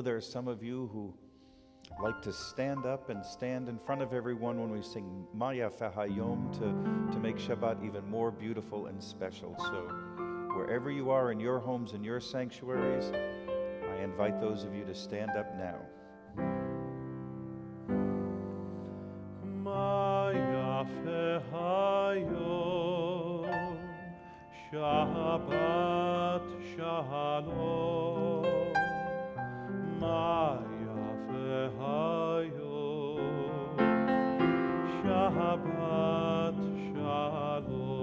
There are some of you who like to stand up and stand in front of everyone when we sing Maya Fahayom to make Shabbat even more beautiful and special. So wherever you are in your homes and your sanctuaries, I invite those of you to stand up now. Maya Fahayom Shabbat Shalom Maya Fehayom Shabbat Shalom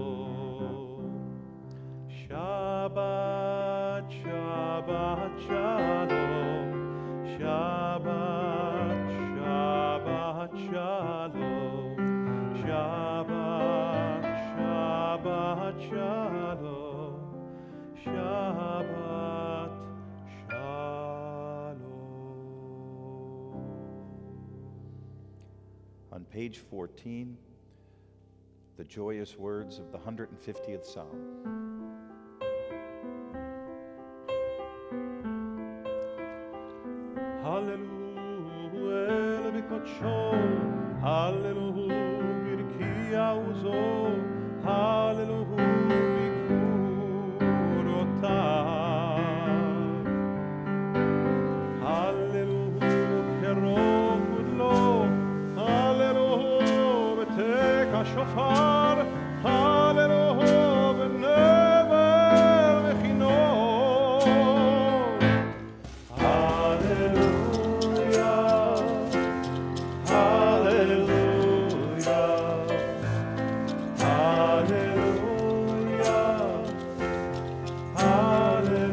Shabbat Shabbat Shalom Shabbat Shabbat Shalom Shabbat Shabbat Shalom Shabbat On page 14, the joyous words of the 150th Psalm. Hallelujah, b'kodsho, Hallelujah, b'rkiya uzo, Hallelujah, b'kvurotav, Hallelujah, kerov gudlo, Hallelujah, b'tek hashofar, Hallelujah, b'nevel v'chinot. Hallelujah, Hallelujah, Hallelujah, Hallelujah,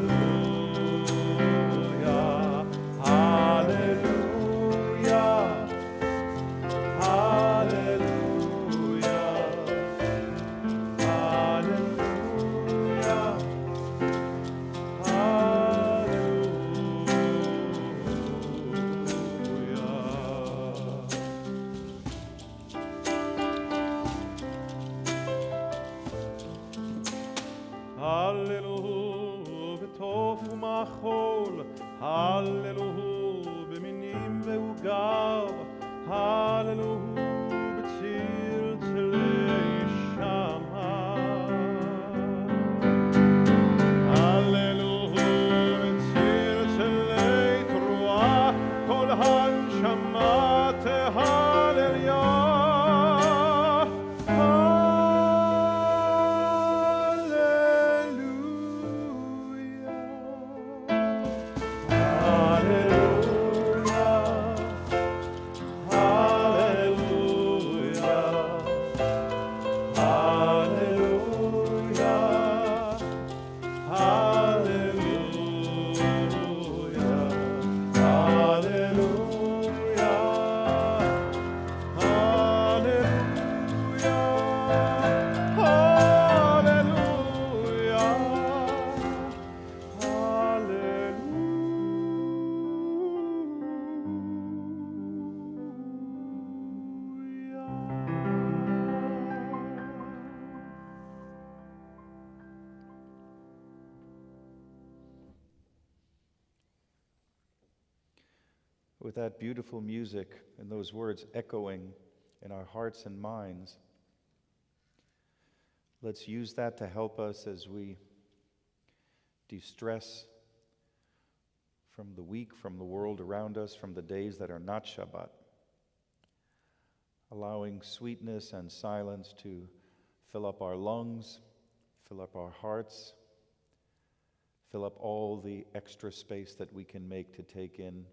Hallelujah, b'tof u'machol, Hallelujah, b'minim ve'ugav, Hallelujah, b'tziltzilei shamayim, Hallelujah, b'tziltzilei with that beautiful music and those words echoing in our hearts and minds, let's use that to help us as we de-stress from the week, from the world around us, from the days that are not Shabbat, allowing sweetness and silence to fill up our lungs, fill up our hearts, fill up all the extra space that we can make to take in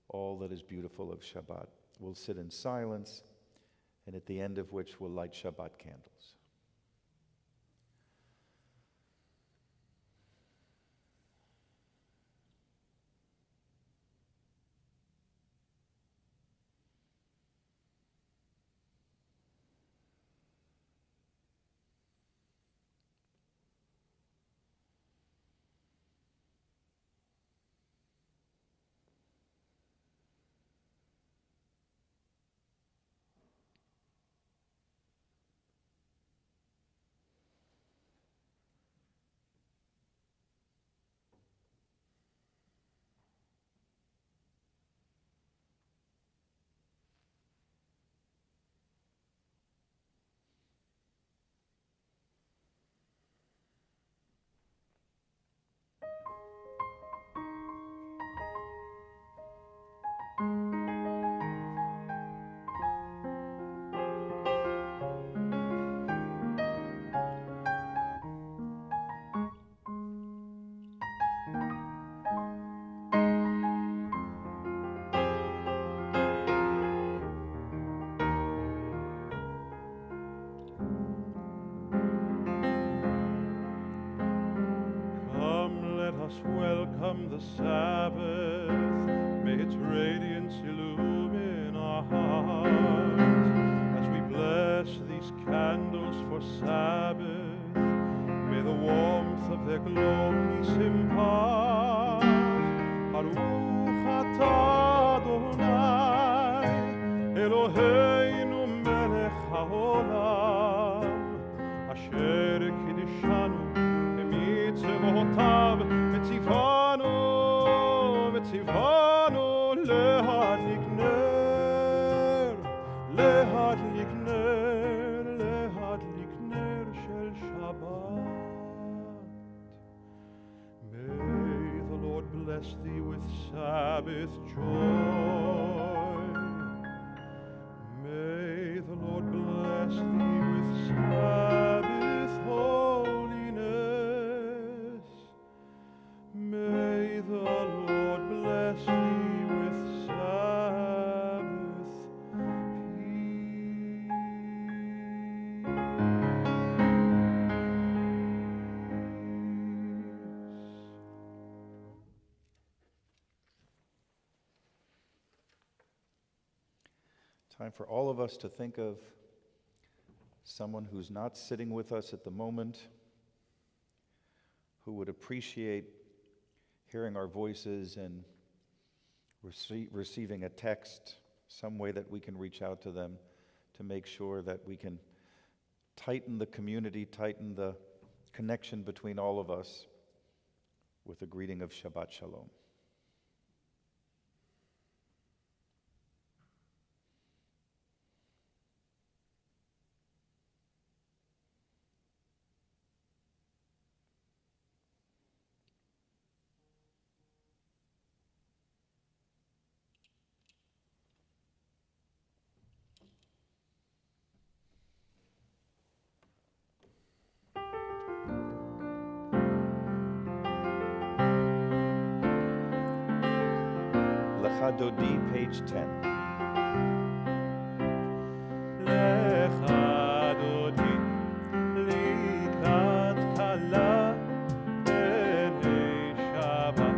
all that is beautiful of Shabbat. We'll sit in silence, and at the end of which we'll light Shabbat candles. Welcome the Sabbath, may its radiance illumine our hearts. As we bless these candles for Sabbath, may the warmth of their glow peace impart. Baruch atah Adonai, Eloheinu melech haolam, asher kiddushanu b'mitzvotav. Tzivanu lehadlik ner shel Shabbat. May the Lord bless thee with Sabbath joy. May the Lord bless thee with Sabbath holiness. May the Lord bless thee with Sabbath peace. Time for all of us to think of someone who's not sitting with us at the moment, who would appreciate hearing our voices and receiving a text, some way that we can reach out to them to make sure that we can tighten the community, tighten the connection between all of us with a greeting of Shabbat Shalom. Lecha Dodi, page 10. Lecha Dodi, likrat kala, b'nei Shabbat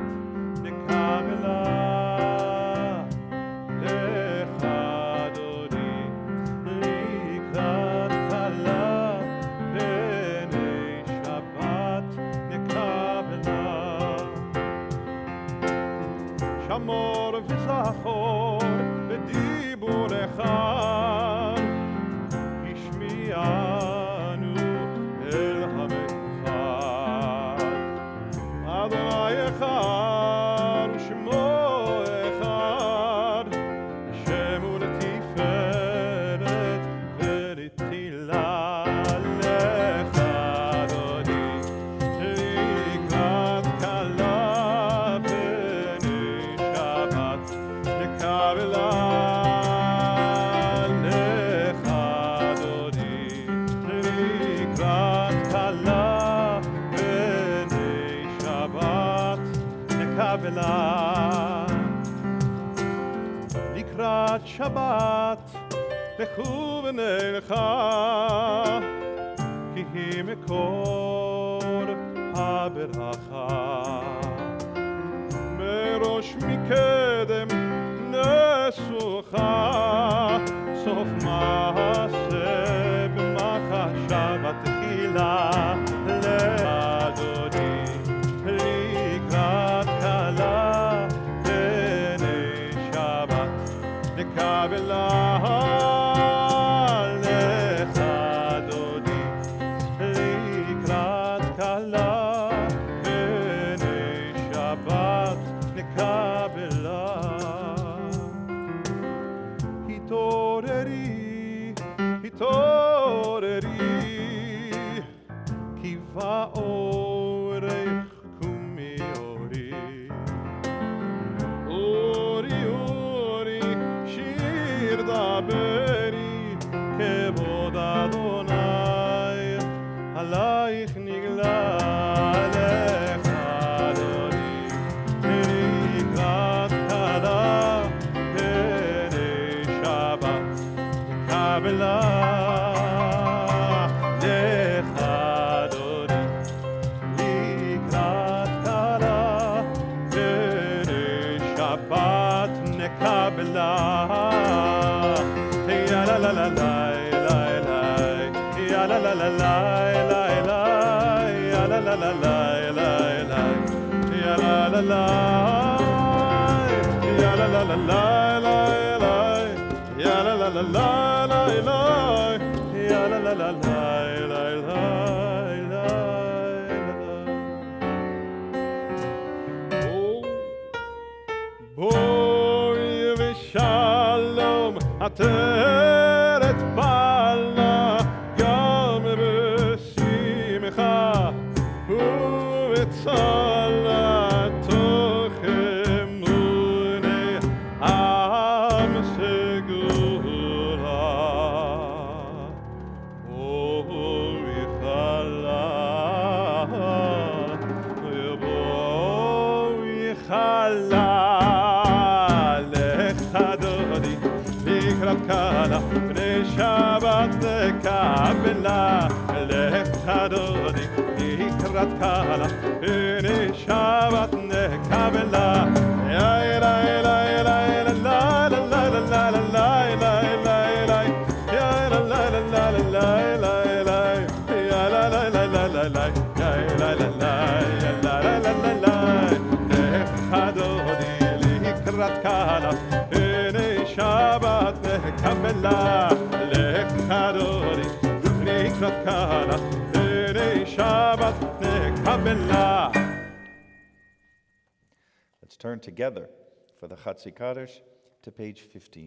nekabela. Lecha Dodi, likrat kala, b'nei Shabbat nekabela. Shamor v'zachor b'dibur echad, ishmi'anu el hamechad. Adonai echad, shmo echad. לקבלה. לקראת שבת לכו ונלכה, כי היא מקור הברכה. מראש מקדם נסוכה, סוף מעשה במחשה בתחילה. לאדוני לקראת כלה בני שבת לקבלה. לך אדוני לקראת כלה בני שבת לקבלה. התעוררי, התעוררי, כי באורך קומי אורי. אורי אורי שיר דברי, כבוד אדוני עלייך נגלה. לך אדוני לקראת כלה בני שבת לקבלה. לך אדוני לקראת כלה בני שבת נקבלה. יה לה לה לה לה לה לה, יה לה לה לה לה לה לה, יה לה לה לה לה לה לה, יה לה לה לה, יה לה לה לה לה לה לה, יה לה לה לה לה לה לה, יה לה לה לה לה לה לה. בואי ושלום עטרת בעלה, גם בשמחה ובצלה, תוך אמוני עם סגורה. בואי חלה, בואי חלה. לקראת כלה בני שבת לקבלה. לך אדוני לקראת כלה בני שבת נקבלה. יה לה לה לה לה לה לה לה לה לה לה לה, יה לה לה לה לה לה לה לה, יה לה לה לה לה לה לה, יה לה לה לה לה לה לה. לך אדוני לקראת כלה בני שבת נקבלה. לך אדוני לקראת כלה בני שבת נקבלה. Let's turn together for the Chatzi Kaddish to page 15.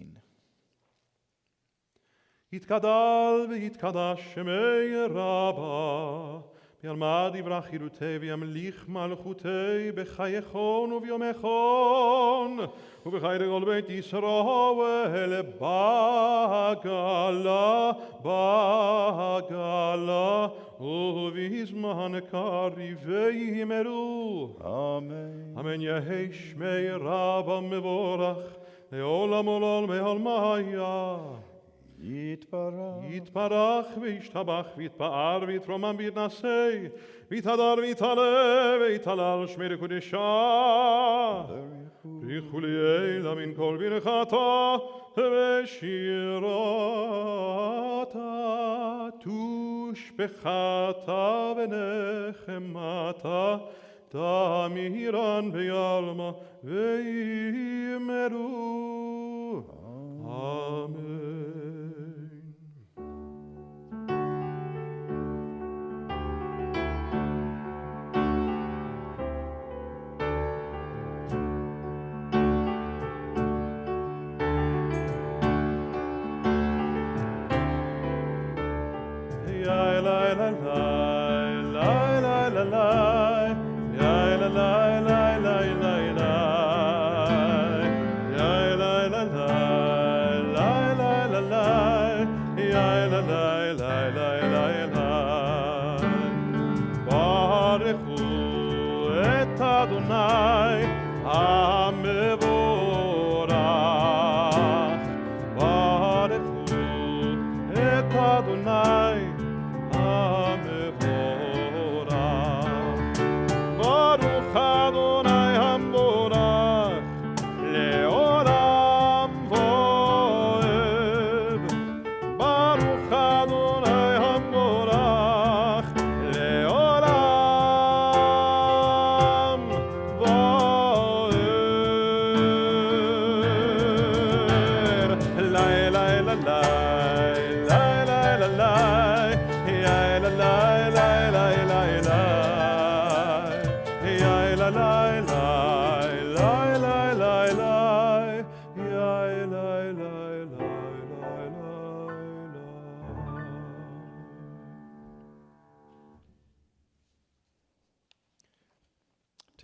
יתגדל ויתקדש שמי רבה, וילמד יברח חירותי וימליך מלכותי בחייכון וביומכון, ובחי לכל בית ישראל בגלה בגלה, ובזמן קריב ויאמרו Amen. אמן. יהי שמי רבה מבורך לעולם עולם ועלמיה. Yitbarach. יתברך וישתבח ויתפאר ויתרומם ויתנשא ויתהדר ויתעלה ויתהלל שמי לקודשה. ברכו לילה מן כל ברכתה ושירתה, תושבחתה ונחמתה, תמירן ביעלמה ויאמרו אמן. המבורך, ברכו את אדוני המבורך, ברוך אדוני המבורך לעולם ועד, ברוך אדוני המבורך לעולם ועד. לי לי לי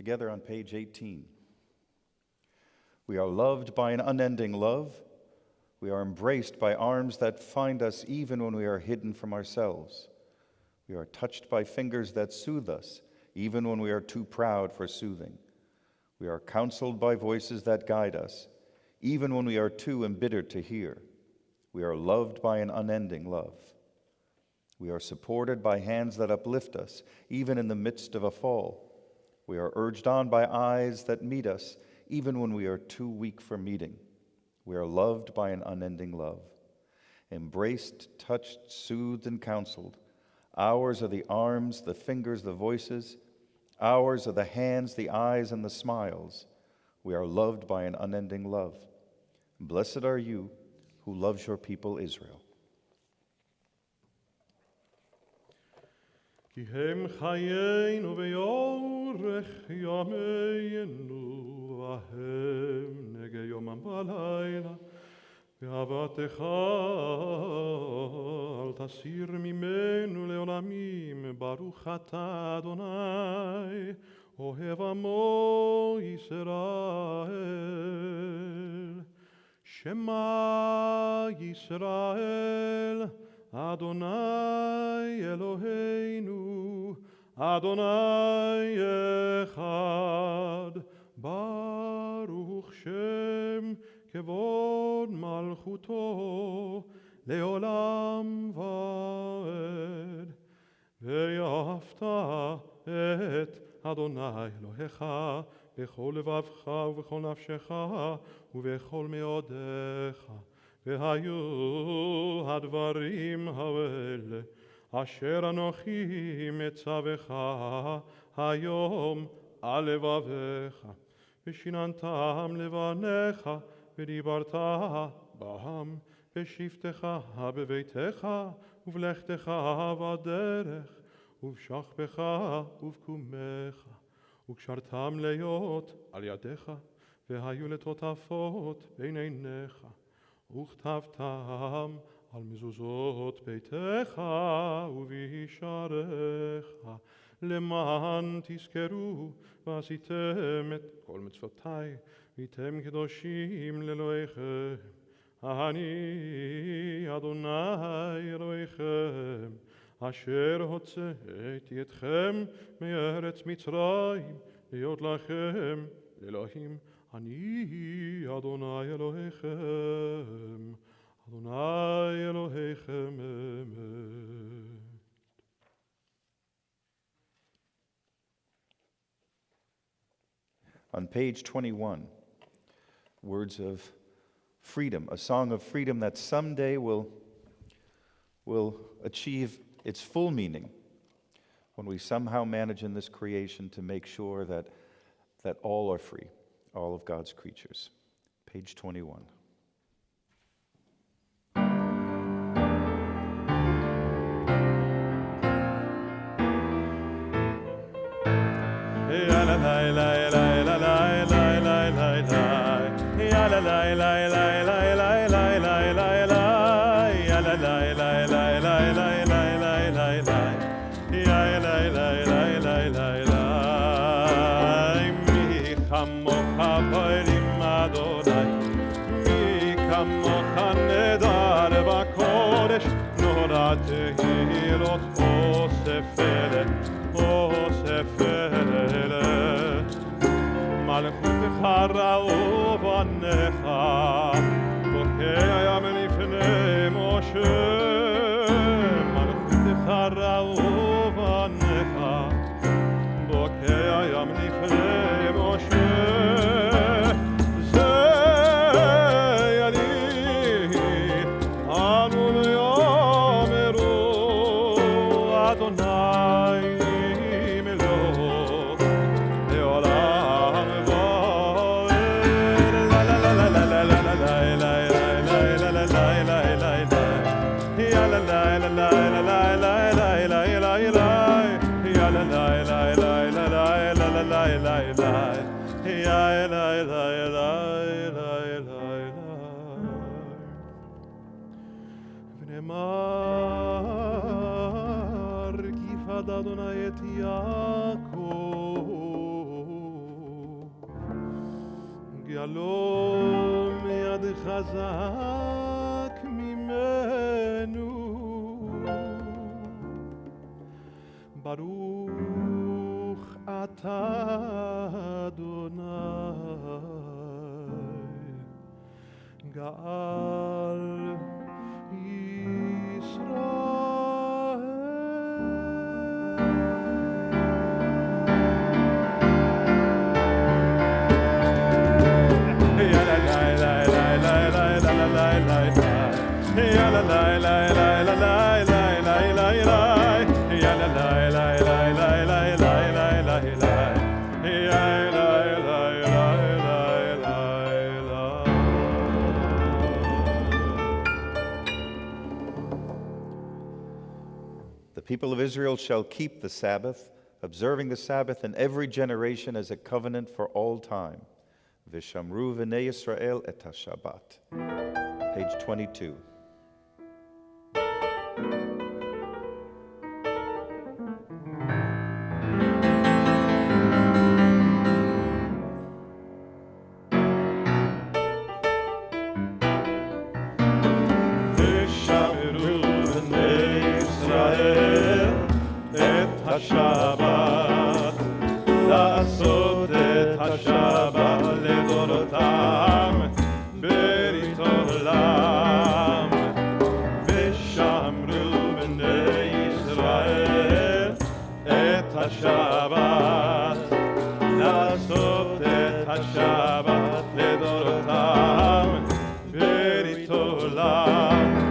Together on page 18. We are loved by an unending love. We are embraced by arms that find us even when we are hidden from ourselves. We are touched by fingers that soothe us, even when we are too proud for soothing. We are counseled by voices that guide us, even when we are too embittered to hear. We are loved by an unending love. We are supported by hands that uplift us, even in the midst of a fall. We are urged on by eyes that meet us, even when we are too weak for meeting. We are loved by an unending love. Embraced, touched, soothed, and counseled. Ours are the arms, the fingers, the voices. Ours are the hands, the eyes, and the smiles. We are loved by an unending love. Blessed are you who loves your people Israel. כי הם חיינו ויורך ימינו, והם נגע יומם בלילה, ואהבתך אל תסיר ממנו לעולמים. ברוך אתה אדוני, אוהב עמו ישראל. שמע ישראל, אדוני אלוהינו, אדוני אחד. ברוך שם כבוד מלכותו לעולם ועד. ואהבת את אדוני אלוהיך בכל לבבך ובכל נפשך ובכל מאודיך. והיו הדברים האלה אשר אנוכי מצווך היום על לבביך, ושיננתם לבניך ודיברת בהם בשבתך בביתך ובלכתך בדרך ובשכבך ובקומך, וקשרתם להיות על ידיך והיו לטוטפות בין עיניך, וכתבתם על מזוזות ביתך ובישעריך, למען תזכרו ועשיתם את כל מצוותי והייתם קדושים לאלוהיכם. אני אדוני אלוהיכם אשר הוצאתי אתכם מארץ מצרים להיות לכם לאלוהים. אני אדוני אלוהיכם, אדוני אלוהיכם אמת. On page 21, words of freedom, a song of freedom that someday will achieve its full meaning when we somehow manage in this creation to make sure that all are free, all of God's creatures. Page 21. תהילות אוספלת, אוספלת, מלכותך רעו בניך, בוקע ים לפני משה, מלכותך רעו בניך, בוקע ים לפני משה, זה אני, אנו ויאמרו אדוני מלוך לעולם ועד. לה לה לה לה לה לה לה לה לה לה ונאמר כי פדה אדוני את יעקב גאלו מיד חזק ממנו ברוך אתה אדוני גאל The people of Israel shall keep the Sabbath, observing the Sabbath in every generation as a covenant for all time. V'shamru v'nei Yisrael et ha-Shabbat. Page 22. השבת, לעשות את השבת לדורותם ברית עולם, ושמרו בני ישראל את השבת, לעשות את השבת לדורותם ברית עולם.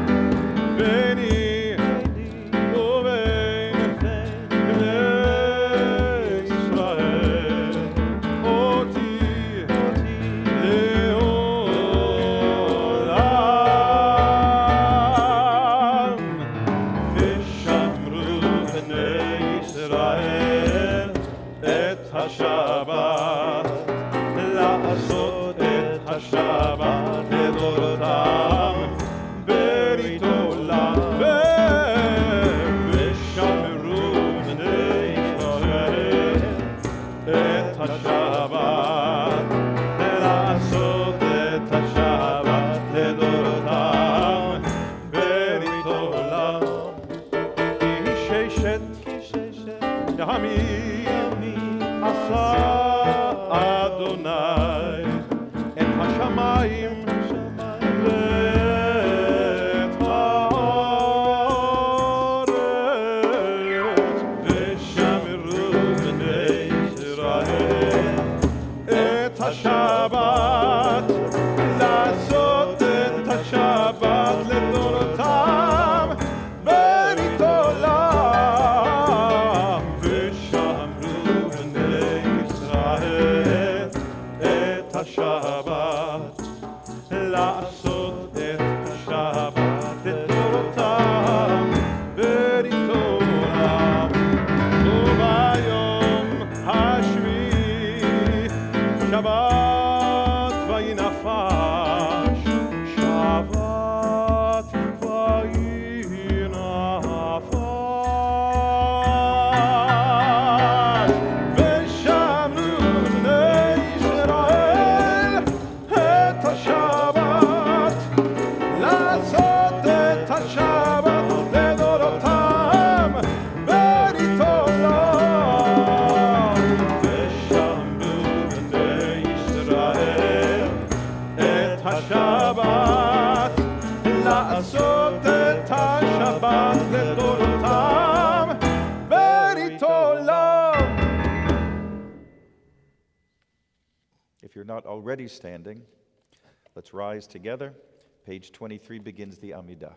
If you're not already standing, let's rise together. Page 23 begins the Amidah.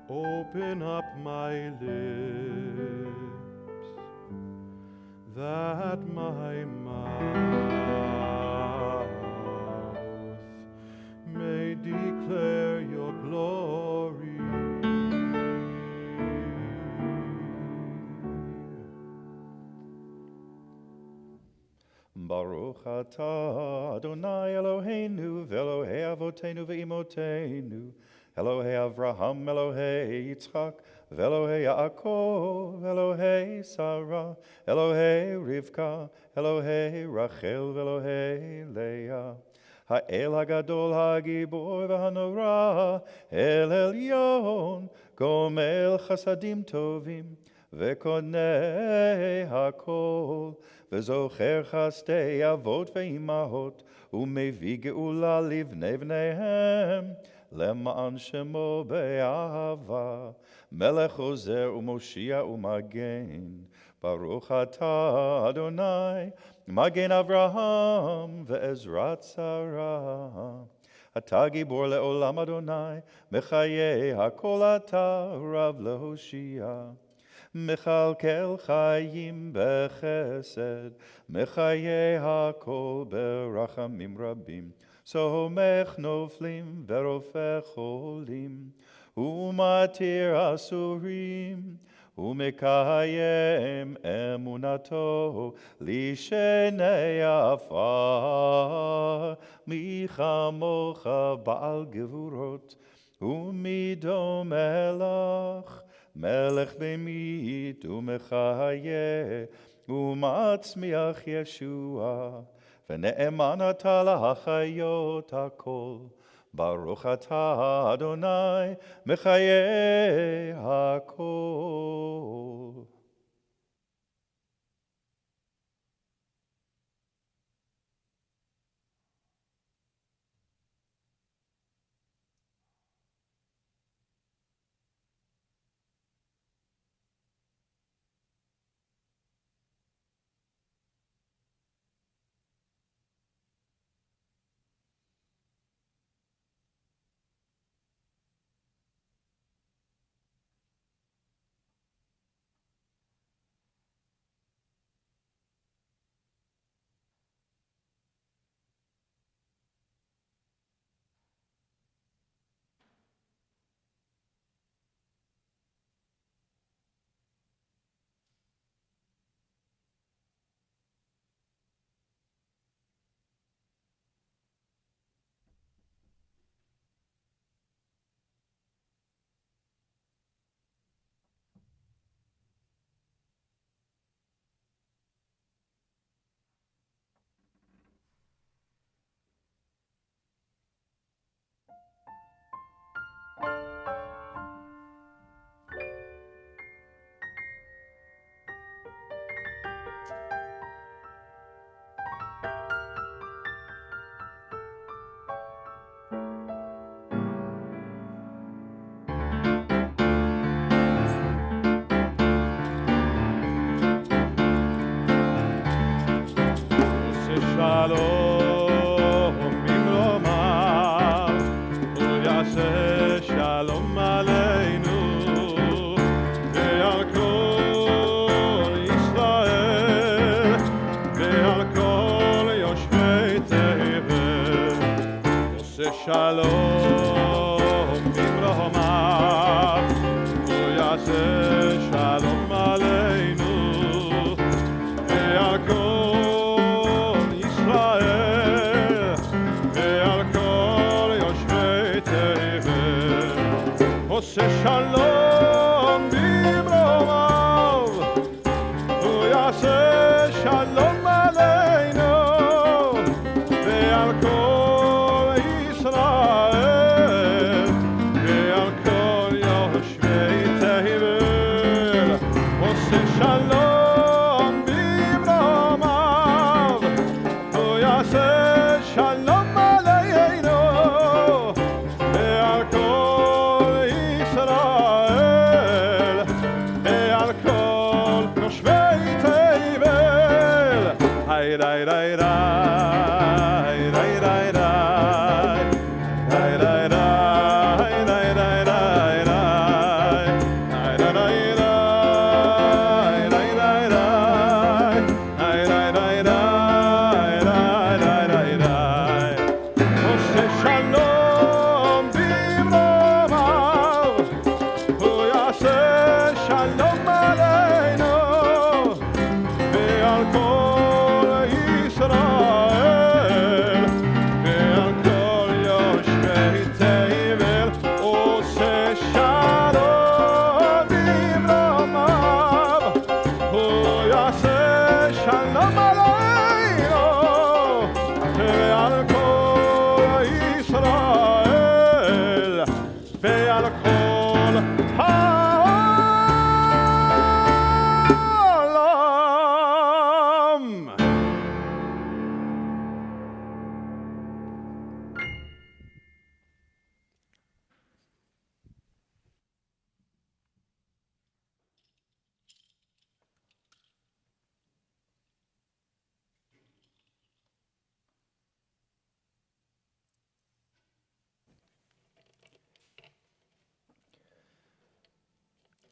Open up my lips, that my mouth may declare your glory. Baruch atah Adonai Eloheinu v'Elohei Avotenu v'Imotenu Elohei Avraham, Elohei Yitzchak, Velohei Yaakov, Elohei Sarah, Elohei Rivka, Elohei Rachel, Velohei Leah. Ha'el HaGadol HaGibor v'Hanora, El Elyon, Gomel Chasadim Tovim, V'konei HaKol, V'zocher Chasdei Avot v'Imahot, U'mevi Geula livnei v'neihem, למען שמו באהבה, מלך עוזר ומושיע ומגן. ברוך אתה אדוני, מגן אברהם ועזרת שרה. אתה גיבור לעולם אדוני, מחיי הכל אתה רב להושיע. מכלכל חיים בחסד, מחיי הכל ברחמים רבים. סומך נופלים ורופא חולים, ומתיר אסורים, ומקיים אמונתו לשני עפר. מי כמוך בעל גבורות, ומדומה לך, מלך במית ומחיה, ומצמיח ישוע. ונאמן אתה להחיות הכל. ברוך אתה אדוני מחיי הכל. Shalom, Imrohamav, Uyase עושה שלום במרומיו, הוא יעשה שלום עלינו ועל כל ישראל ועל כל יושבי תבל. עושה שלום במרומיו, הוא יעשה שלום עלינו ועל כל ישראל ועל כל יושבי תבל. היי ריי ריי ריי ריי ריי ריי ריי ריי ריי ריי ריי עושה שלום במרומיו, הוא יעשה שלום עלינו ועל כל ישראל ועל כל יושבי תבל. עושה שלום במרומיו, הוא יעשה שלום עלינו ועל כל ישראל ועל כל העולם.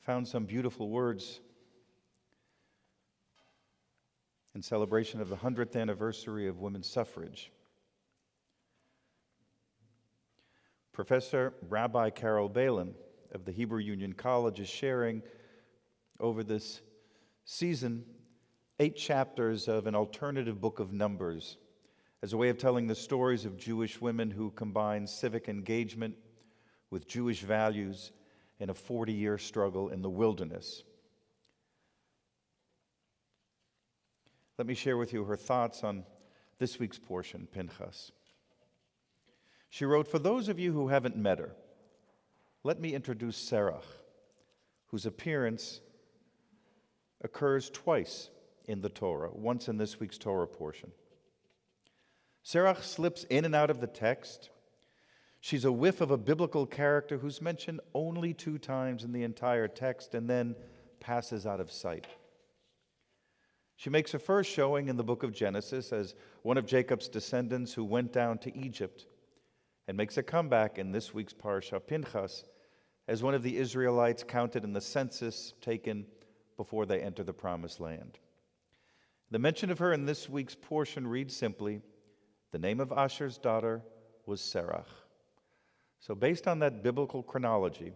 Found some beautiful words in celebration of the 100th anniversary of women's suffrage. Professor Rabbi Carol Balin of the Hebrew Union College is sharing over this season 8 chapters of an alternative book of Numbers as a way of telling the stories of Jewish women who combine civic engagement with Jewish values in a 40-year struggle in the wilderness. Let me share with you her thoughts on this week's portion, Pinchas. She wrote, "For those of you who haven't met her, let me introduce Serach, whose appearance occurs twice in the Torah, once in this week's Torah portion. Serach slips in and out of the text. She's a whiff of a biblical character who's mentioned only 2 times in the entire text and then passes out of sight. She makes her first showing in the book of Genesis as one of Jacob's descendants who went down to Egypt, and makes a comeback in this week's Parsha, Pinchas, as one of the Israelites counted in the census taken before they enter the Promised Land. The mention of her in this week's portion reads simply, the name of Asher's daughter was Serach. So based on that biblical chronology,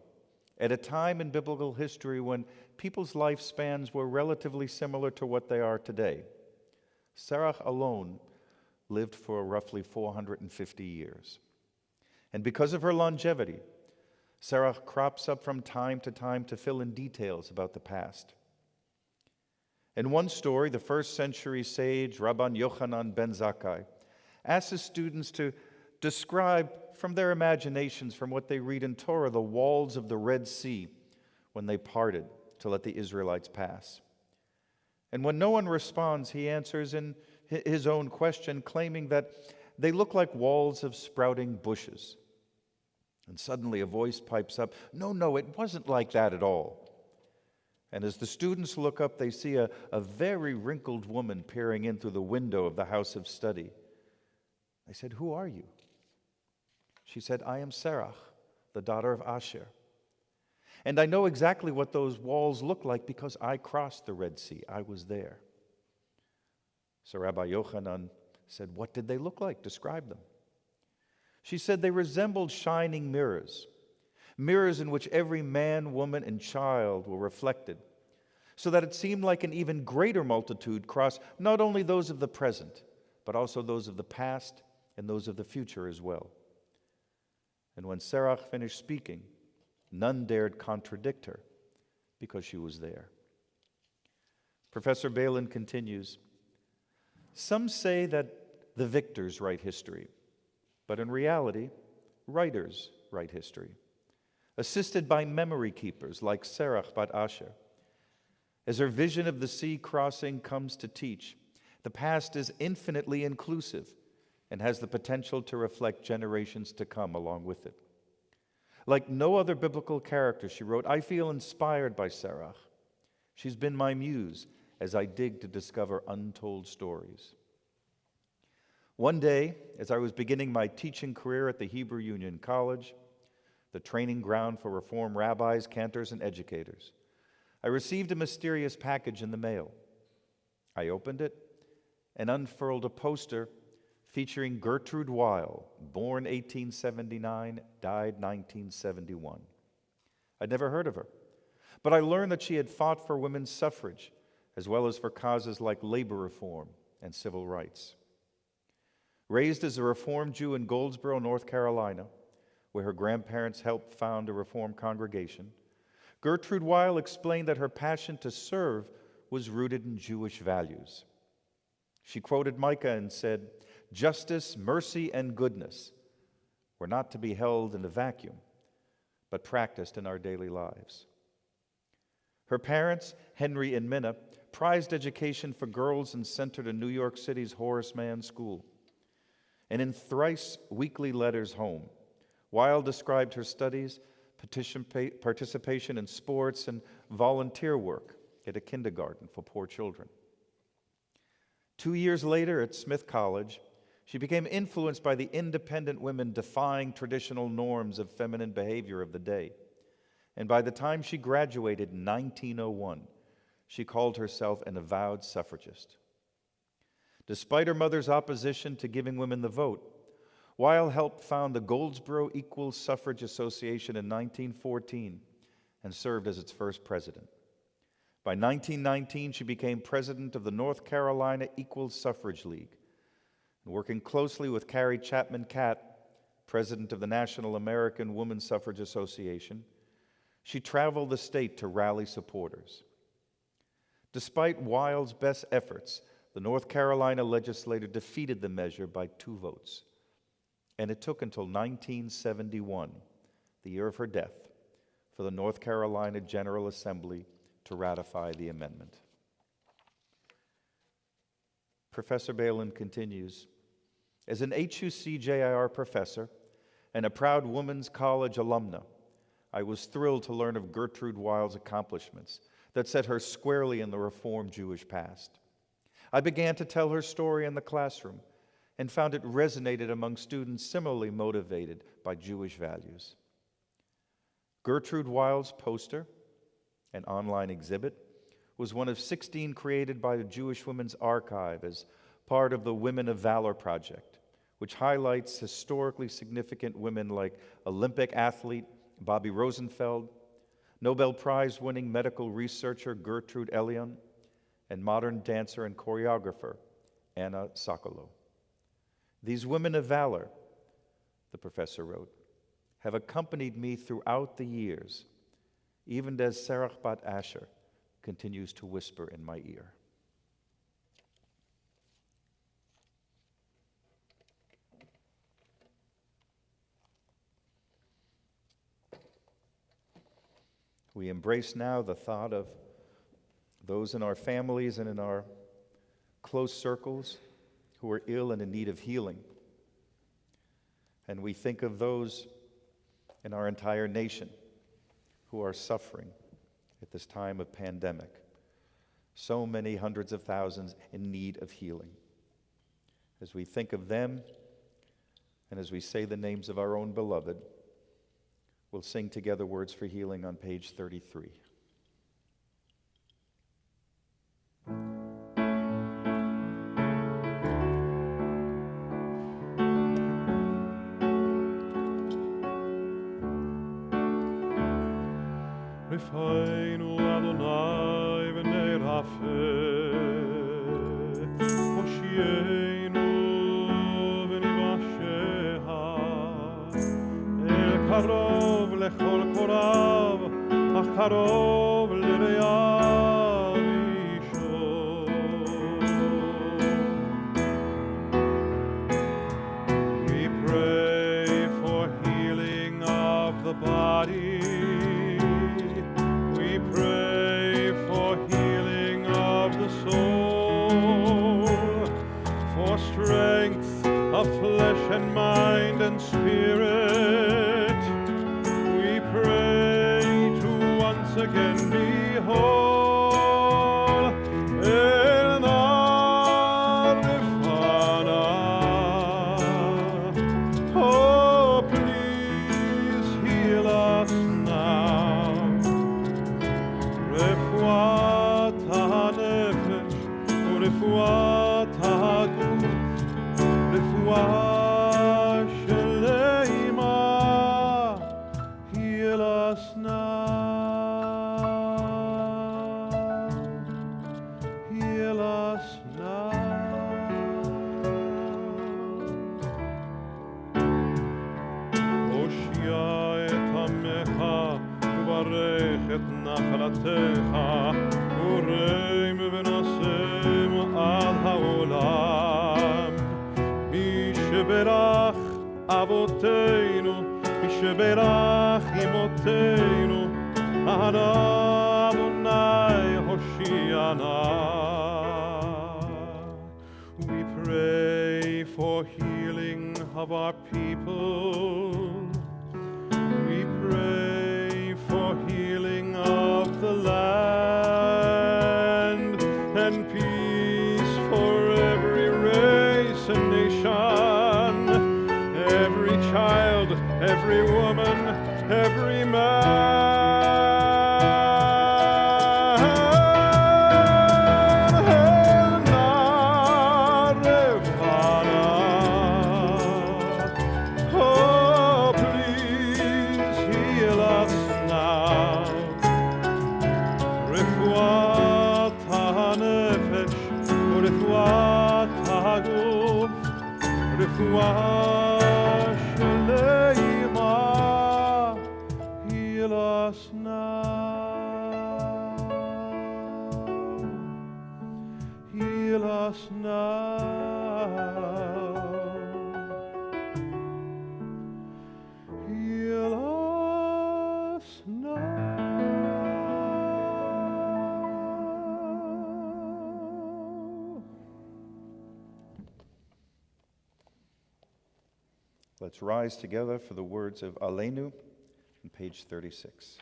at a time in biblical history when people's lifespans were relatively similar to what they are today, Serach alone lived for roughly 450 years. And because of her longevity, Serach crops up from time to fill in details about the past. In one story, the first century sage Rabban Yochanan ben Zakkai asks his students to describe from their imaginations, from what they read in Torah, the walls of the Red Sea when they parted to let the Israelites pass. And when no one responds, he answers in his own question, claiming that they look like walls of sprouting bushes. And suddenly a voice pipes up, no, it wasn't like that at all. And as the students look up, they see a very wrinkled woman peering in through the window of the house of study. They said, "Who are you?" She said, "I am Serach, the daughter of Asher. And I know exactly what those walls look like because I crossed the Red Sea. I was there." So Rabbi Yochanan said, "What did they look like? Describe them." She said they resembled shining mirrors, mirrors in which every man, woman, and child were reflected, so that it seemed like an even greater multitude crossed not only those of the present, but also those of the past and those of the future as well. And when Serach finished speaking, None dared contradict her because she was there. Professor Balin continues, some say that the victors write history, but in reality, writers write history, assisted by memory keepers like Serach Bat Asher. As her vision of the sea crossing comes to teach, the past is infinitely inclusive and has the potential to reflect generations to come along with it. Like no other biblical character, she wrote, I feel inspired by Serach. She's been my muse as I dig to discover untold stories. One day, as I was beginning my teaching career at the Hebrew Union College, the training ground for Reform rabbis, cantors, and educators, I received a mysterious package in the mail. I opened it and unfurled a poster featuring Gertrude Weil, born 1879, died 1971. I'd never heard of her, but I learned that she had fought for women's suffrage, as well as for causes like labor reform and civil rights. Raised as a Reform Jew in Goldsboro, North Carolina, where her grandparents helped found a Reform congregation, Gertrude Weil explained that her passion to serve was rooted in Jewish values. She quoted Micah and said, justice, mercy, and goodness were not to be held in a vacuum, but practiced in our daily lives. Her parents, Henry and Minna, prized education for girls and sent her to New York City's Horace Mann School. And in thrice weekly letters home, Weil described her studies, participation in sports, and volunteer work at a kindergarten for poor children. 2 years later at Smith College, she became influenced by the independent women defying traditional norms of feminine behavior of the day. And by the time she graduated in 1901, she called herself an avowed suffragist. Despite her mother's opposition to giving women the vote, Weil helped found the Goldsboro Equal Suffrage Association in 1914 and served as its first president. By 1919, she became president of the North Carolina Equal Suffrage League. And working closely with Carrie Chapman Catt, president of the National American Woman Suffrage Association, she traveled the state to rally supporters. Despite Weil's best efforts, the North Carolina legislature defeated the measure by 2 votes. And it took until 1971, the year of her death, for the North Carolina General Assembly to ratify the amendment. Professor Balin continues, as an HUC-JIR professor and a proud Women's College alumna, I was thrilled to learn of Gertrude Weil's accomplishments that set her squarely in the Reform Jewish past. I began to tell her story in the classroom and found it resonated among students similarly motivated by Jewish values. Gertrude Weil's poster, an online exhibit, was one of 16 created by the Jewish Women's Archive as part of the Women of Valor Project, which highlights historically significant women like Olympic athlete Bobby Rosenfeld, Nobel Prize-winning medical researcher Gertrude Elion, and modern dancer and choreographer Anna Sokolow. These women of valor, the professor wrote, have accompanied me throughout the years, even as Serach Bat Asher continues to whisper in my ear. We embrace now the thought of those in our families and in our close circles who are ill and in need of healing. And we think of those in our entire nation who are suffering at this time of pandemic. So many hundreds of thousands in need of healing. As we think of them, and as we say the names of our own beloved, we'll sing together Words for Healing on page 33. Rifeinu Adonai v'nei rafeh, Hoshienu v'nivasheha, El קרוב לכל קורב, אך קרוב לרעיו אישו. We pray for healing of the body. We pray for healing of the soul, for strength of flesh and mind and spirit. We pray to once again be whole. El Narifana. Oh, please heal us now. Refuat ha-nefesh urefuat ha-guf. Refuah Shalema, heal us now, heal us now. הושיע את עמך וברך את נחלתך ורם ונשם על העולם. שברך אבותינו, שברך אמותינו, אדוני הושיענה. We pray for healing of our people. We pray for healing of the land and peace for every race and nation. Every child, every woman, every man. Oh, please heal us now. Refuat ha-nefesh urefuat ha-guf. Refuah Shalema, heal us now, heal us now, heal us now. Let's rise together for the words of Aleinu on page 36.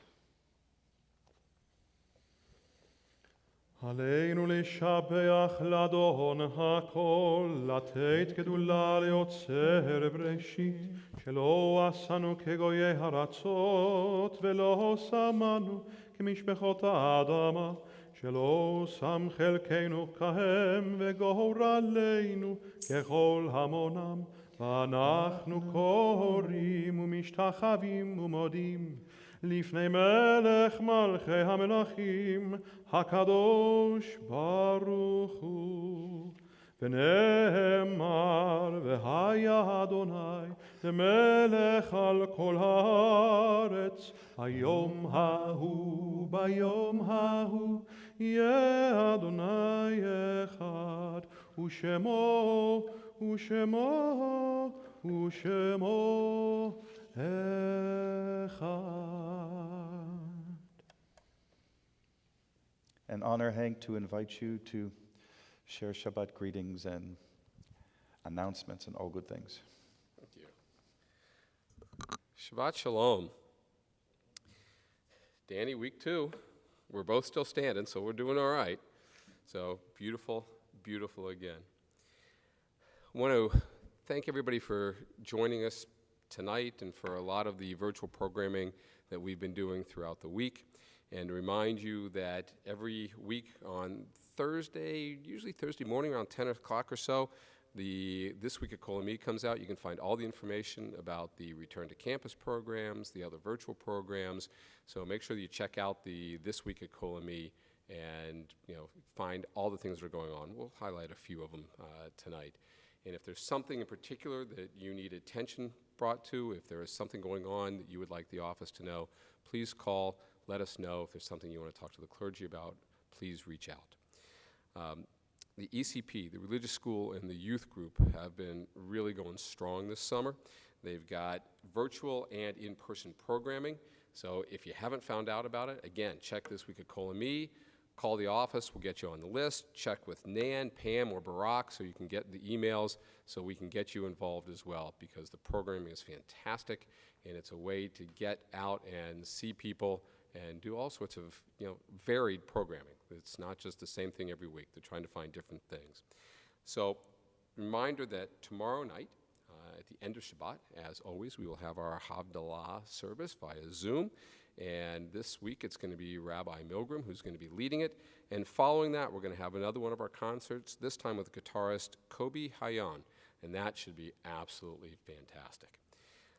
עלינו לשבח לאדון הכל, לתת גדולה ליוצר בראשית, שלא עשנו כגויי ארצות, ולא שמנו כמשפחות האדמה, שלא שם חלקנו כהם וגורלנו ככל המונם, ואנחנו קוראים ומשתחווים ומודים לפני מלך מלכי המלכים הקדוש ברוך הוא. ונאמר והיה אדוני למלך על כל הארץ, היום ההוא ביום ההוא יהיה אדוני אחד, ושמו ושמו ושמו אחד. And honor Hank to invite you to share Shabbat greetings and announcements and all good things. Thank you. Shabbat Shalom. Danny, week 2. We're both still standing, so we're doing all right. So beautiful, beautiful again. I want to thank everybody for joining us tonight and for a lot of the virtual programming that we've been doing throughout the week. And remind you that every week on Thursday, usually Thursday morning around 10 o'clock or so, This Week at Kol Ami comes out. You can find all the information about the Return to Campus programs, the other virtual programs. So make sure that you check out the This Week at Kol Ami and find all the things that are going on. We'll highlight a few of them tonight. And if there's something in particular that you need attention brought to. If there is something going on that you would like the office to know, please call, let us know. If there's something you want to talk to the clergy about, please reach out. The ECP, the religious school, and the youth group have been really going strong this summer. They've got virtual and in-person programming. So if you haven't found out about it, again, check this week at Kol Ami. Call the office, we'll get you on the list. Check with Nan, Pam, or Barak so you can get the emails so we can get you involved as well, because the programming is fantastic and it's a way to get out and see people and do all sorts of varied programming. It's not just the same thing every week. They're trying to find different things. So reminder that tomorrow night, at the end of Shabbat, as always, we will have our Havdallah service via Zoom. And this week it's going to be Rabbi Milgram who's going to be leading it. And following that, we're going to have another one of our concerts, this time with guitarist Kobi Hayan. And that should be absolutely fantastic.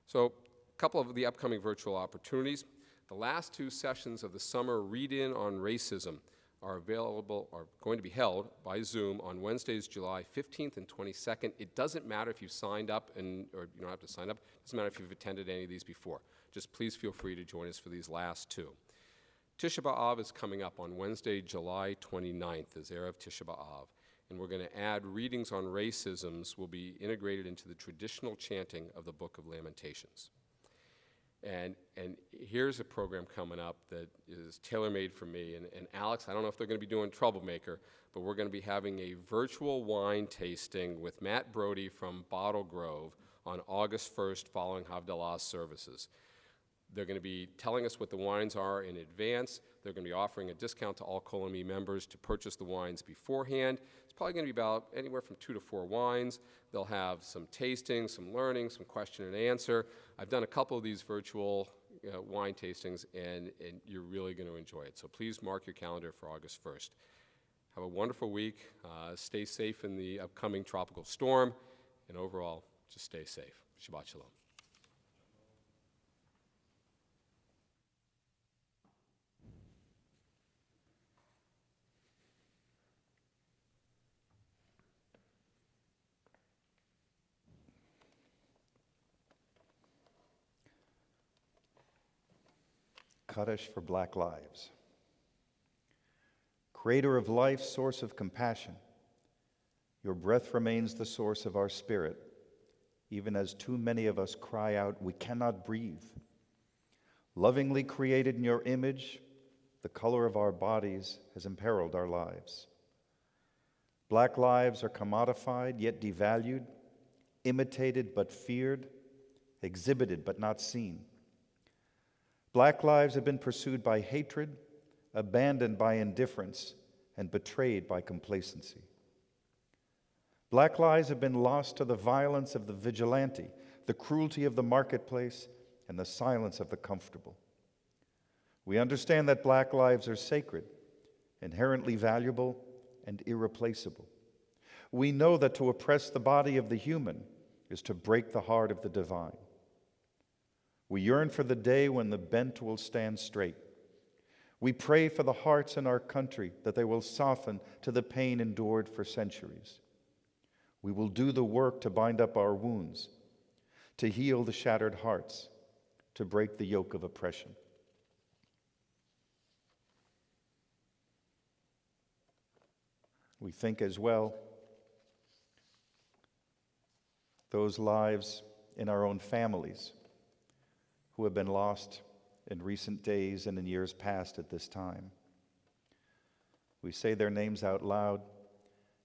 So a couple of the upcoming virtual opportunities. The last two sessions of the summer read-in on racism are going to be held by Zoom on Wednesdays, July 15th and 22nd. It doesnn't matter if you've signed up or you don't have to sign up. It doesn't matter if you've attended any of these before. Just please feel free to join us for these last two. Tisha B'Av is coming up on Wednesday, July 29th, as Erev Tisha B'Av. And we're going to add readings on racisms will be integrated into the traditional chanting of the Book of Lamentations. And here's a program coming up that is tailor-made for me. And Alex, I don't know if they're going to be doing Troublemaker, but we're going to be having a virtual wine tasting with Matt Brody from Bottle Grove on August 1st following Havdallah services. They're going to be telling us what the wines are in advance. They're going to be offering a discount to all Kol Ami members to purchase the wines beforehand. It's probably going to be about anywhere from 2 to 4 wines. They'll have some tasting, some learning, some question and answer. I've done a couple of these virtual wine tastings, and you're really going to enjoy it. So please mark your calendar for August 1st. Have a wonderful week. Stay safe in the upcoming tropical storm, and overall, just stay safe. Shabbat Shalom. Kaddish for Black Lives. Creator of life, source of compassion, your breath remains the source of our spirit, even as too many of us cry out, we cannot breathe. Lovingly created in your image, the color of our bodies has imperiled our lives. Black lives are commodified yet devalued, imitated but feared, exhibited but not seen. Black lives have been pursued by hatred, abandoned by indifference, and betrayed by complacency. Black lives have been lost to the violence of the vigilante, the cruelty of the marketplace, and the silence of the comfortable. We understand that black lives are sacred, inherently valuable, and irreplaceable. We know that to oppress the body of the human is to break the heart of the divine. We yearn for the day when the bent will stand straight. We pray for the hearts in our country that they will soften to the pain endured for centuries. We will do the work to bind up our wounds, to heal the shattered hearts, to break the yoke of oppression. We think as well those lives in our own families who have been lost in recent days and in years past at this time. We say their names out loud,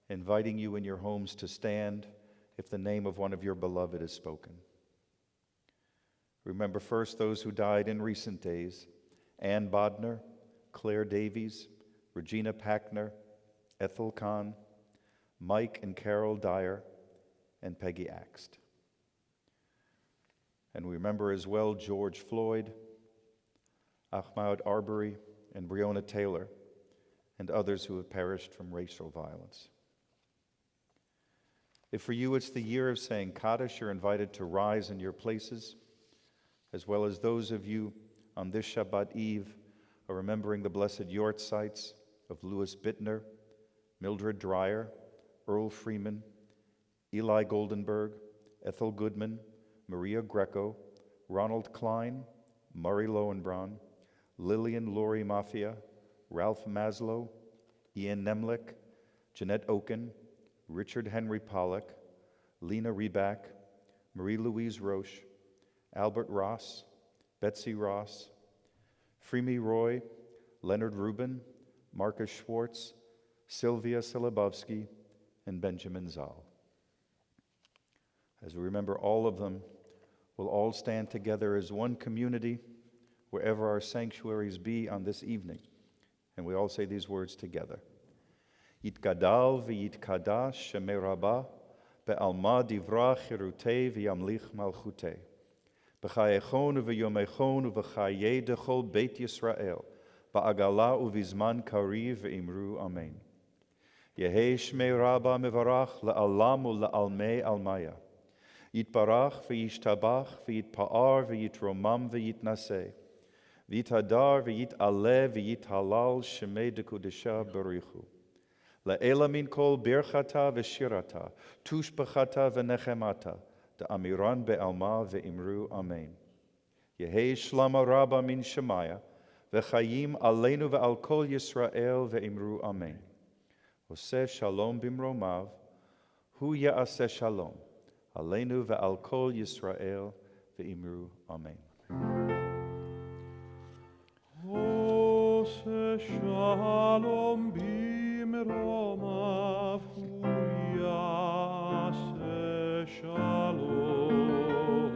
inviting you in your homes to stand if the name of one of your beloved is spoken. Remember first those who died in recent days: Ann Bodner, Claire Davies, Regina Packner, Ethel Kahn, Mike and Carol Dyer, and Peggy Axt. And we remember as well George Floyd, Ahmaud Arbery, and Breonna Taylor, and others who have perished from racial violence. If for you it's the year of saying Kaddish, you're invited to rise in your places, as well as those of you on this Shabbat Eve are remembering the blessed Yortzites of Louis Bittner, Mildred Dreyer, Earl Freeman, Eli Goldenberg, Ethel Goodman, Maria Greco, Ronald Klein, Murray Lowenbron, Lillian Laurie Mafia, Ralph Maslow, Ian Nemlik, Jeanette Oken, Richard Henry Pollock, Lena Reback, Marie-Louise Roche, Albert Ross, Betsy Ross, Freemy Roy, Leonard Rubin, Marcus Schwartz, Sylvia Silabowski, and Benjamin Zal. As we remember all of them, we'll all stand together as one community wherever our sanctuaries be on this evening. And we all say these words together. Yitgadal v'yitkadash shemei Rabbah be'alma divra chirutei v'yamlich malchutei b'chayechon v'yomechon v'chayei dechol Beit Yisrael ba'agala uvizman kariv v'imru amen. Yehei shmei Rabbah mevarach le'alam u'le'almei almaya Yitbarach v'yishtabach v'yitpa'ar v'yitromam v'yitnaseh v'yitadar v'yitaleh v'yithalal shemei dekudesha barichu La'ela min kol birchata v'shirata, tushbachata v'nechemata, da'amiran be'alma ve'imru amen. Yehei shlama rabba min shemaya, v'chayim aleinu ve'al kol Yisrael ve'imru amen. Oseh shalom bimromav, hu ya'aseh shalom, aleinu ve'al kol Yisrael ve'imru amen. Oseh shalom Romav huyaseh shalom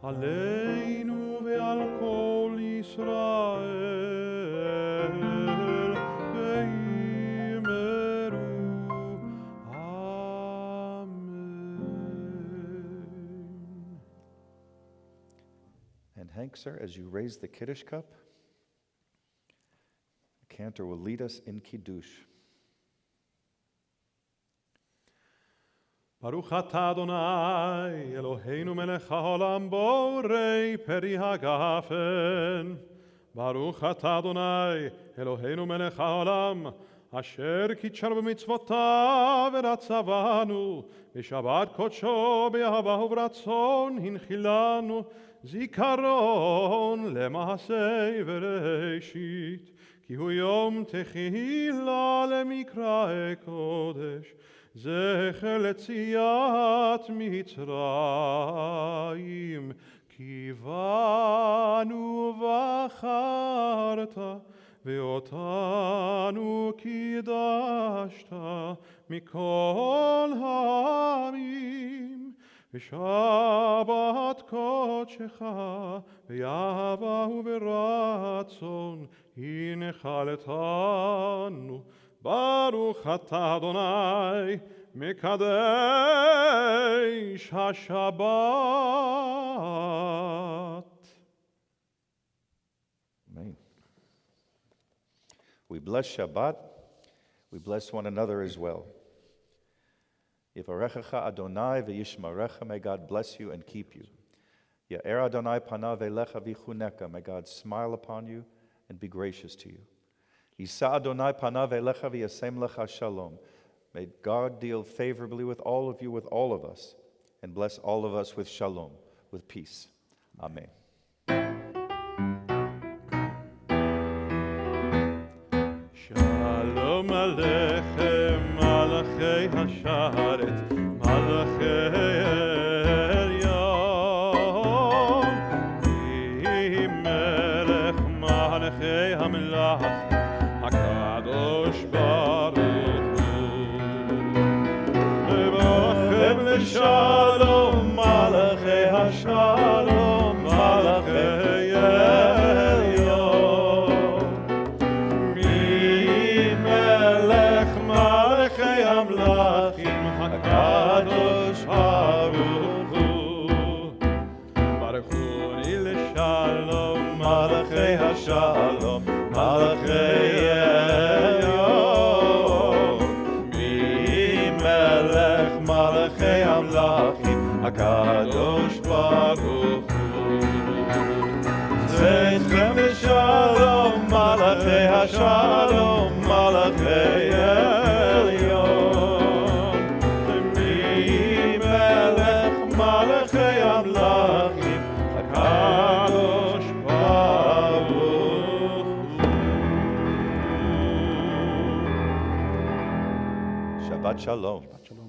aleinu ve'al kol Yisrael ve'imeru amen. And Hank, sir, as you raise the Kiddush cup, the cantor will lead us in Kiddush. Baruch atah Adonai, Eloheinu melech haolam borei peri hagafen. Baruch atah Adonai, Eloheinu melech haolam, asher kitshar b'mitzvotav v'ratzavanu, v'shabbat kodsho b'ahava uvratzon hinchilanu, zikaron lema'asei v'reishit, ki hu yom techila lemikrae kodesh, זכר לציאת מצרים, כי בנו בחרת, ואותנו קידשת מכל העמים, ושבת קודשך באהבה וברצון הנחלתנו. Baruch atah Adonai mekadesh ha-Shabbat. Amen. We bless Shabbat. We bless one another as well. Yivarechecha Adonai v'yishmarecha. May God bless you and keep you. Ya'er Adonai panav elecha v'chuneka. May God smile upon you and be gracious to you. Yisa Adonai panav elecha v'yasem lecha shalom. May God deal favorably with all of you, with all of us, and bless all of us with shalom, with peace. Amen. Shalom aleichem malachei hasharet, malachei elyon, melech malachei hamelach, HaKadosh Baruch Hu. V'ochem l'shalom malachei hashalom, malachei elyon, melech malachei hamlachim, HaKadosh Baruch Hu. Baruch Hu l'shalom malachei hashalom, malachei elyon, melech malachei hamlachim, HaKadosh Baruch Hu. Zeichem l'shalom malachei hashalom, malachei elyon, melech malachei Shabbat Shalom. Shabbat Shalom.